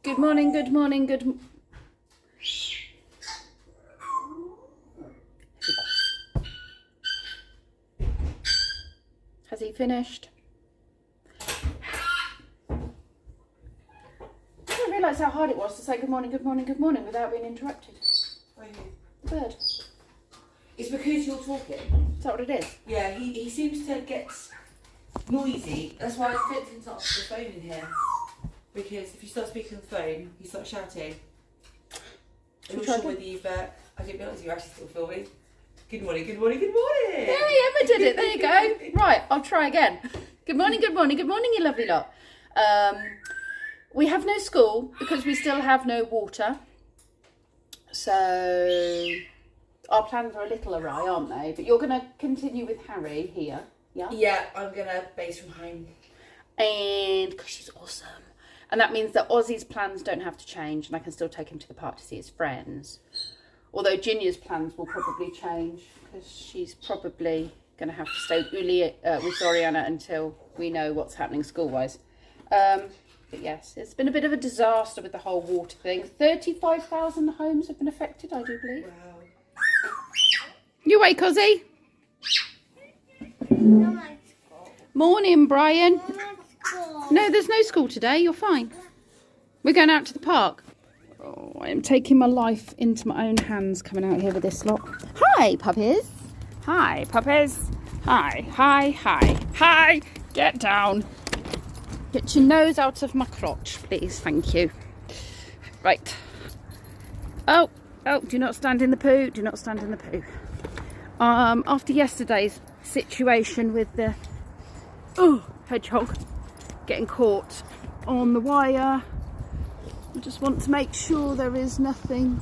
Good morning, good morning, Has he finished? I didn't realise how hard it was to say good morning, good morning, good morning without being interrupted. The bird. It's because you're talking. Is that what it is? Yeah, he seems to get noisy. That's why I fit into the phone in here. Because if you start speaking on the phone, he starts shouting. I'm not sure whether you've... I didn't realise you were actually still filming. Good morning, good morning, good morning. Yeah, Emma did it. There you go. Right, I'll try again. Good morning, good morning, good morning, you lovely lot. We have no school because we still have no water. So our plans are a little awry, aren't they? But you're going to continue with Harry here, yeah? Yeah, I'm going to base from home. And because she's awesome. And that means that Ozzy's plans don't have to change and I can still take him to the park to see his friends. Although Ginya's plans will probably change because she's probably going to have to stay with Zoriana until we know what's happening school-wise. But yes, it's been a bit of a disaster with the whole water thing. 35,000 homes have been affected, I do believe. Wow. You awake, Ozzy? No, Morning, Brian. school. No, there's no school today. You're fine. We're going out to the park. Oh, I am taking my life into my own hands coming out here with this lot. Hi, puppies. Hi, puppies. Hi, hi, hi. Hi. Get down. Get your nose out of my crotch, please. Thank you. Right. Oh, do not stand in the poo. Do not stand in the poo. After yesterday's situation with the hedgehog getting caught on the wire, I just want to make sure there is nothing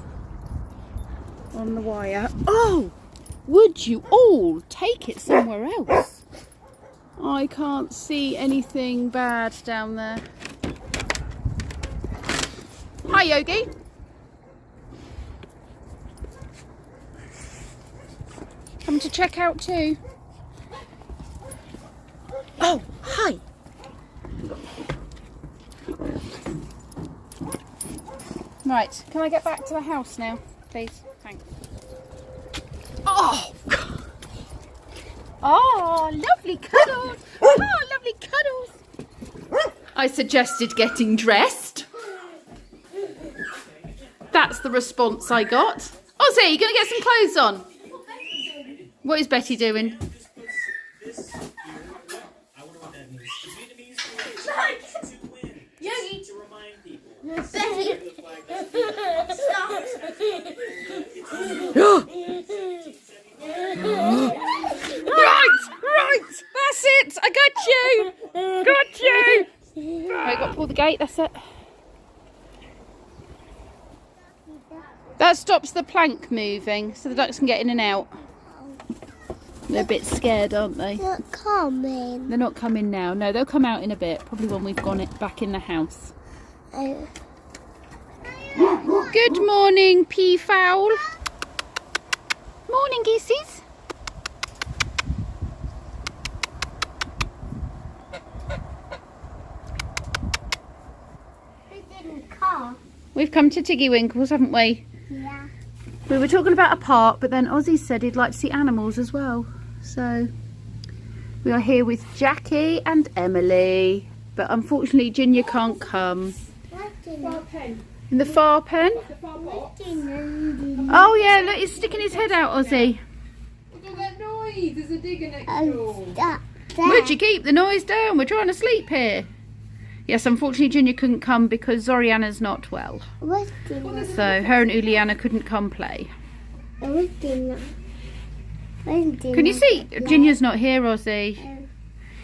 on the wire. Oh, would you all take it somewhere else? I can't see anything bad down there. Hi, Yogi. Come to check out too. Oh, hi. Right, can I get back to the house now, please? Thanks. Oh, oh, lovely cuddles. Oh, lovely cuddles. I suggested getting dressed. That's the response I got. Ozzy, you gonna get some clothes on? What is Betty doing? Right, that's it. I got you. Got you. Right, got to pull the gate. That's it. That stops the plank moving, so the ducks can get in and out. They're a bit scared, aren't they? They're not coming. They're not coming now. No, they'll come out in a bit. Probably when we've gone back in the house. Good morning, peafowl. Morning, geeses. They didn't come. We've come to Tiggywinkles, haven't we? Yeah. We were talking about a park, but then Ozzy said he'd like to see animals as well. So we are here with Jackie and Emily, but unfortunately Ginger can't come. In the far pen? Oh yeah, look, he's sticking his head out, Ozzy. Look at that noise, there's a digger next door. Would you keep the noise down? We're trying to sleep here. Yes, unfortunately Ginger couldn't come because Zoriana's not well. So her and Uliana couldn't come play. Can you see? Ginger's not here, Ozzy.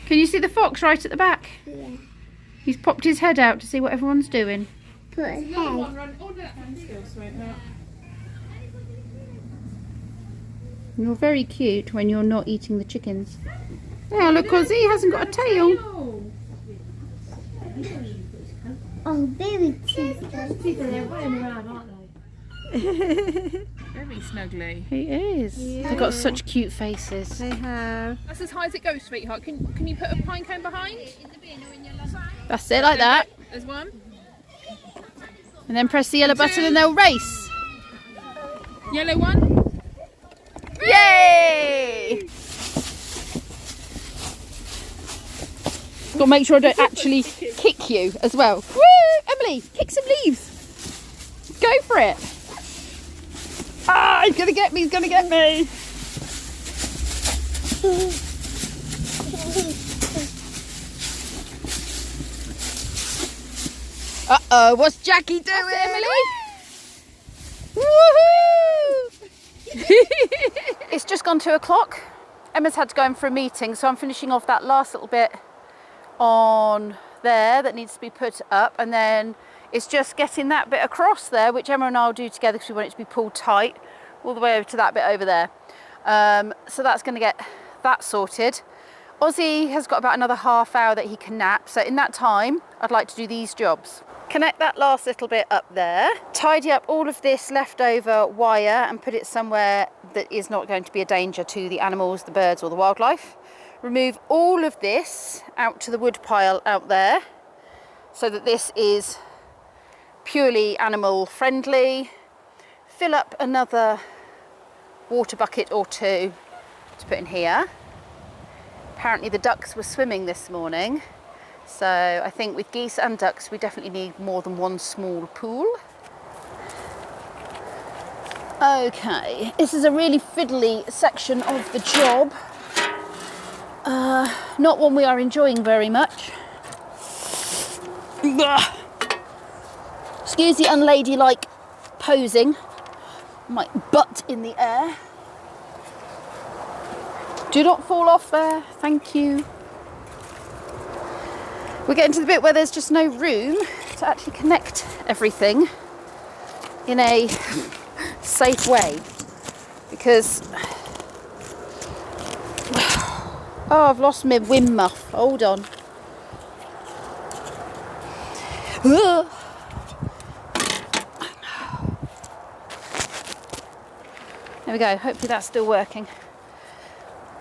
Can you see the fox right at the back? Yeah. He's popped his head out to see what everyone's doing. Put his Another head. one run. Oh, that one's still sweating out. You're very cute when you're not eating the chickens. Oh, look, Ozzy, he hasn't got a tail. Oh, baby teeth. They're running around, aren't they? Very snuggly. He is. They've got such cute faces. They have. That's as high as it goes, sweetheart. Can you put a pine cone behind? That's it, like that. There's one. And then press the yellow button and they'll race. Yellow one. Yay! Got to make sure I don't actually kick you as well. Woo! Emily, kick some leaves. Go for it. Ah, he's going to get me, he's going to get me. Uh-oh, what's Jackie doing? Emily? Woohoo! It's just gone 2 o'clock. Emma's had to go in for a meeting, so I'm finishing off that last little bit on there that needs to be put up, and then it's just getting that bit across there, which Emma and I will do together because we want it to be pulled tight all the way over to that bit over there. So that's going to get that sorted. Ozzy has got about another half hour that he can nap, so in that time I'd like to do these jobs. Connect that last little bit up there, tidy up all of this leftover wire and put it somewhere that is not going to be a danger to the animals, the birds or the wildlife. Remove all of this out to the wood pile out there so that this is purely animal friendly. Fill up another water bucket or 2 to put in here. Apparently the ducks were swimming this morning, so I think with geese and ducks we definitely need more than one small pool. Okay, this is a really fiddly section of the job. Not one we are enjoying very much. Excuse the unladylike posing. My butt in the air. Do not fall off there, thank you. We're getting to the bit where there's just no room to actually connect everything in a safe way, because oh, I've lost my wind muff. Hold on. There we go. Hopefully that's still working.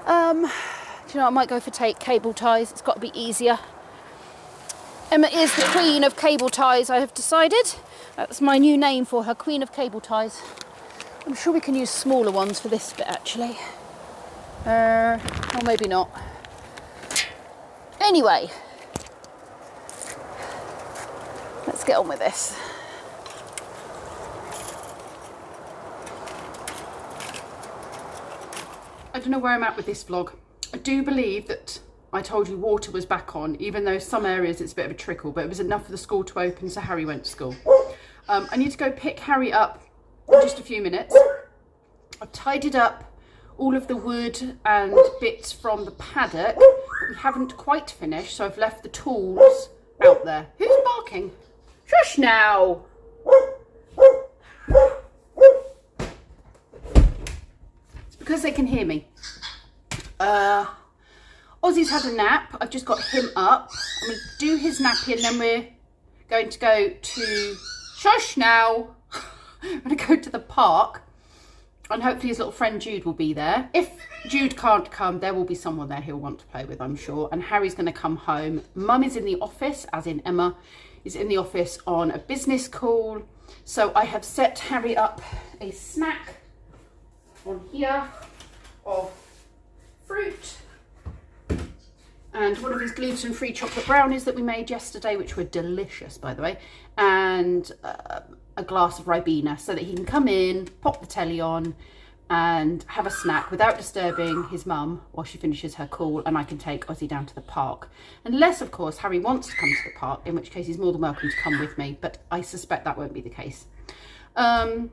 Do you know, I might go for cable ties. It's got to be easier. Emma is the queen of cable ties, I have decided. That's my new name for her, queen of cable ties. I'm sure we can use smaller ones for this bit, actually. Or maybe not. Anyway, let's get on with this. I don't know where I'm at with this vlog. I do believe that I told you water was back on, even though some areas it's a bit of a trickle, but it was enough for the school to open, so Harry went to school. I need to go pick Harry up in just a few minutes. I've tidied up all of the wood and bits from the paddock, but we haven't quite finished, so I've left the tools out there. Who's barking? Shush now! It's because they can hear me. Ozzy's had a nap. I've just got him up. I'm going to do his nappy and then we're going to go to... Shush now! I'm going to go to the park and hopefully his little friend Jude will be there. If Jude can't come, there will be someone there he'll want to play with, I'm sure. And Harry's going to come home. Mum is in the office, as in Emma is in the office on a business call. So I have set Harry up a snack on here of fruit and one of his gluten-free chocolate brownies that we made yesterday, which were delicious, by the way, and a glass of Ribena, so that he can come in, pop the telly on and have a snack without disturbing his mum while she finishes her call, and I can take Ozzy down to the park. Unless, of course, Harry wants to come to the park, in which case he's more than welcome to come with me, but I suspect that won't be the case. Right,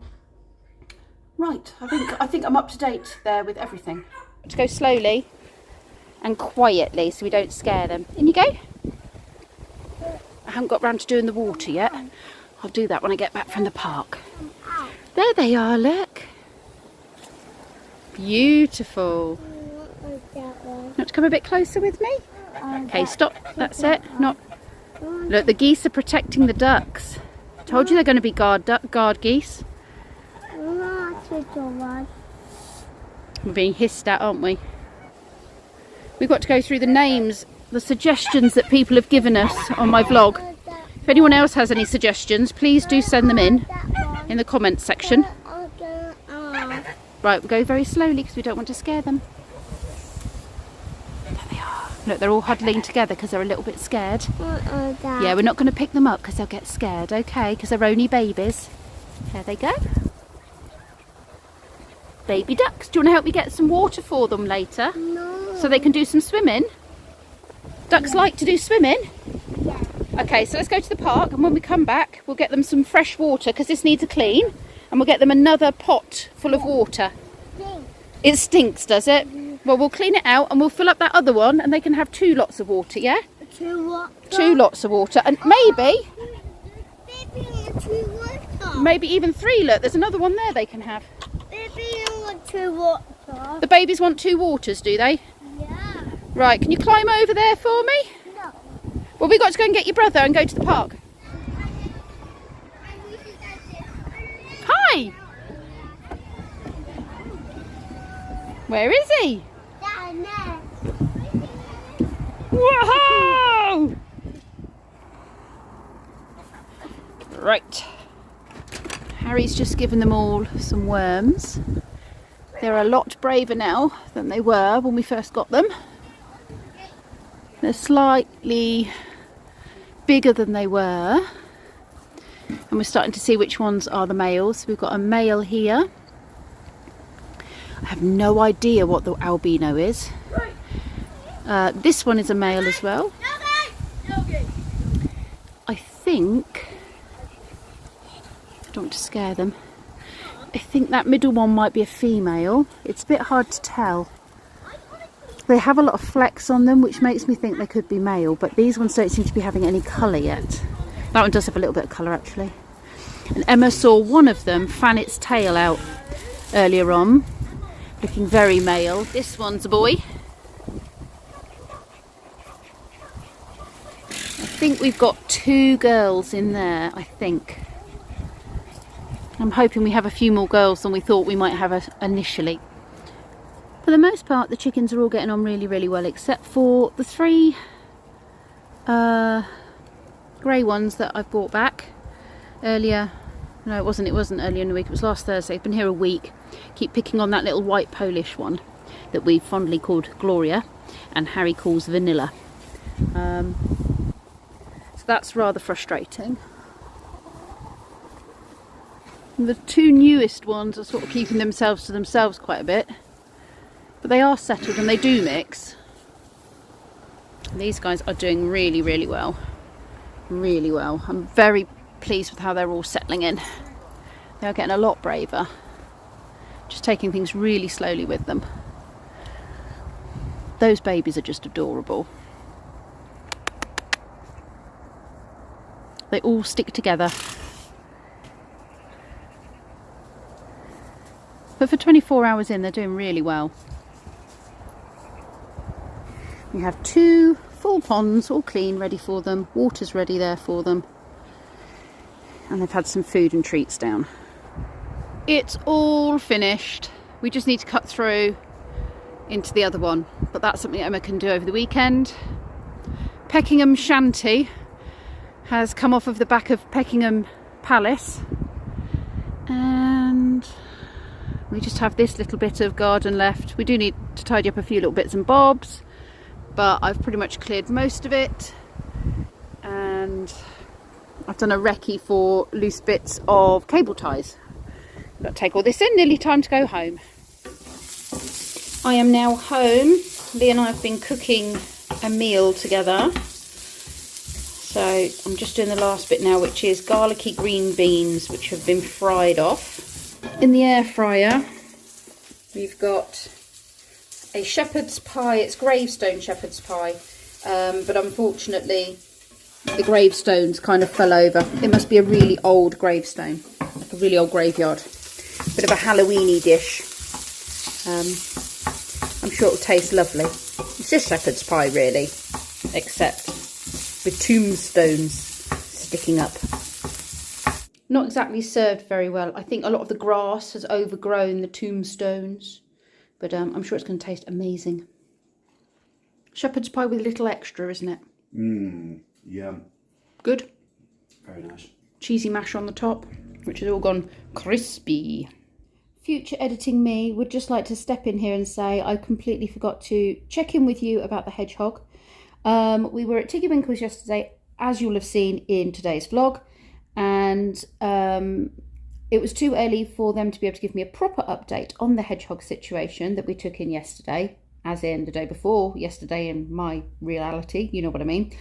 I think I'm up to date there with everything. To go slowly and quietly so we don't scare them. In you go. I haven't got round to doing the water yet. I'll do that when I get back from the park. There they are, look. Beautiful. You want to come a bit closer with me? Okay, stop. That's it. Not. Look, the geese are protecting the ducks. Told you they're going to be guard geese. We're being hissed at, aren't we? We've got to go through the names, the suggestions that people have given us on my vlog. If anyone else has any suggestions, please do send them in the comments section. Right, we'll go very slowly because we don't want to scare them. There they are. Look, they're all huddling together because they're a little bit scared. Yeah, we're not going to pick them up because they'll get scared, okay? Because they're only babies. There they go. Baby ducks. Do you want to help me get some water for them later? No. So they can do some swimming? Ducks like to do swimming? Yeah. Okay, so let's go to the park, and when we come back, we'll get them some fresh water because this needs a clean, and we'll get them another pot full of water. It stinks, does it? Well, we'll clean it out and we'll fill up that other one, and they can have 2 lots of water, yeah? 2 what? 2 lots of water, and maybe Baby, I want 2 water. maybe even 3. Look, there's another one there they can have. Baby, I want 2 water. The babies want 2 waters, do they? Yeah. Right, can you climb over there for me? No. Well, we've got to go and get your brother and go to the park. Hi! Where is he? Down there. Whoa! Right. Harry's just given them all some worms. They're a lot braver now than they were when we first got them. They're slightly bigger than they were. And we're starting to see which ones are the males. We've got a male here. I have no idea what the albino is. This one is a male as well. I think, I don't want to scare them, I think that middle one might be a female. It's a bit hard to tell. They have a lot of flecks on them, which makes me think they could be male, but these ones don't seem to be having any colour yet. That one does have a little bit of colour actually. And Emma saw one of them fan its tail out earlier on, looking very male. This one's a boy. I think we've got 2 girls in there, I think. I'm hoping we have a few more girls than we thought we might have initially. For the most part, the chickens are all getting on really, really well, except for the 3 grey ones that I've brought back earlier. No, it wasn't earlier in the week, it was last Thursday. I've been here a week. Keep picking on that little white Polish one that we fondly called Gloria and Harry calls Vanilla. So that's rather frustrating. And the 2 newest ones are sort of keeping themselves to themselves quite a bit. But they are settled and they do mix. And these guys are doing really, really well. Really well. I'm very pleased with how they're all settling in. They are getting a lot braver. Just taking things really slowly with them. Those babies are just adorable. They all stick together. But for 24 hours in, they're doing really well. We have 2 full ponds, all clean, ready for them. Water's ready there for them. And they've had some food and treats down. It's all finished. We just need to cut through into the other one. But that's something Emma can do over the weekend. Peckingham Shanti has come off of the back of Peckingham Palace. And we just have this little bit of garden left. We do need to tidy up a few little bits and bobs, but I've pretty much cleared most of it. And I've done a recce for loose bits of cable ties. Got to take all this in, nearly time to go home. I am now home. Lee and I have been cooking a meal together. So I'm just doing the last bit now, which is garlicky green beans, which have been fried off. In the air fryer, we've got a shepherd's pie. It's gravestone shepherd's pie, but unfortunately the gravestones kind of fell over. It must be a really old gravestone, like a really old graveyard. Bit of a Halloweeny dish. I'm sure it'll taste lovely. It's just shepherd's pie really, except with tombstones sticking up. Not exactly served very well. I think a lot of the grass has overgrown the tombstones, but I'm sure it's going to taste amazing. Shepherd's pie with a little extra, isn't it? Yum. Good. Very nice. Cheesy mash on the top, which has all gone crispy. Future editing me would just like to step in here and say I completely forgot to check in with you about the hedgehog. We were at Tiggywinkles yesterday, as you'll have seen in today's vlog, and it was too early for them to be able to give me a proper update on the hedgehog situation that we took in yesterday, as in the day before yesterday in my reality, you know what I mean.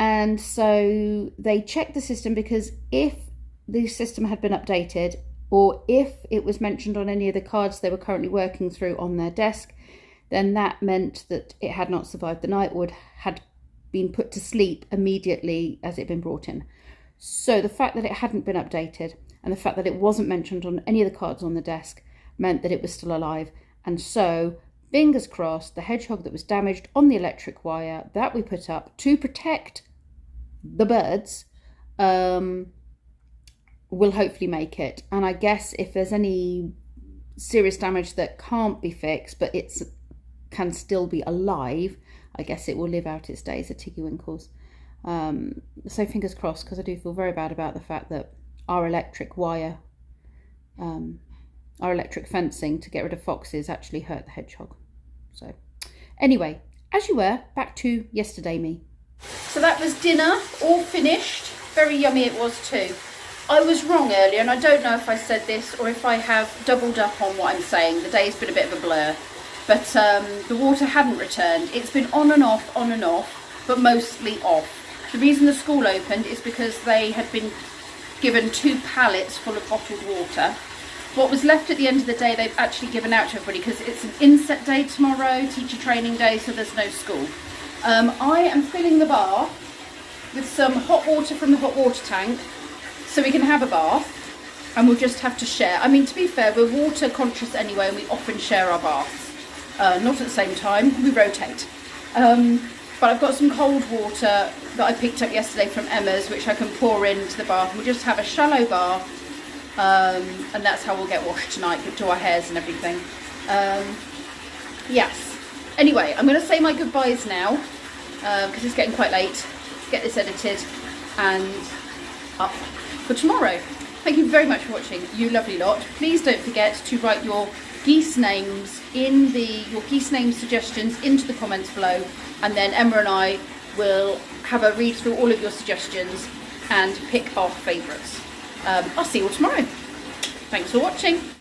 And so they checked the system, because if the system had been updated, or if it was mentioned on any of the cards they were currently working through on their desk, then that meant that it had not survived the night, or had been put to sleep immediately as it had been brought in. So the fact that it hadn't been updated, and the fact that it wasn't mentioned on any of the cards on the desk, meant that it was still alive. And so, fingers crossed, the hedgehog that was damaged on the electric wire that we put up to protect the birds will hopefully make it. And I guess if there's any serious damage that can't be fixed, but it can still be alive, I guess it will live out its days at Tiggywinkles. So fingers crossed, because I do feel very bad about the fact that our electric wire, our electric fencing to get rid of foxes actually hurt the hedgehog. So anyway, as you were, back to yesterday me. So that was dinner, all finished. Very yummy it was too. I was wrong earlier, and I don't know if I said this or if I have doubled up on what I'm saying. The day's been a bit of a blur, but the water hadn't returned. It's been on and off, but mostly off. The reason the school opened is because they had been given 2 pallets full of bottled water. What was left at the end of the day, they've actually given out to everybody, because it's an inset day tomorrow, teacher training day, so there's no school. I am filling the bath with some hot water from the hot water tank, so we can have a bath, and we'll just have to share. I mean, to be fair, we're water conscious anyway, and we often share our baths. Not at the same time, we rotate. But I've got some cold water that I picked up yesterday from Emma's, which I can pour into the bath. We'll just have a shallow bath, and that's how we'll get washed tonight, do our hairs and everything. Yes. Anyway, I'm going to say my goodbyes now, because it's getting quite late. Get this edited and up for tomorrow. Thank you very much for watching, you lovely lot. Please don't forget to write your geese names in your geese name suggestions into the comments below, and then Emma and I will have a read through all of your suggestions and pick our favourites. I'll see you all tomorrow. Thanks for watching.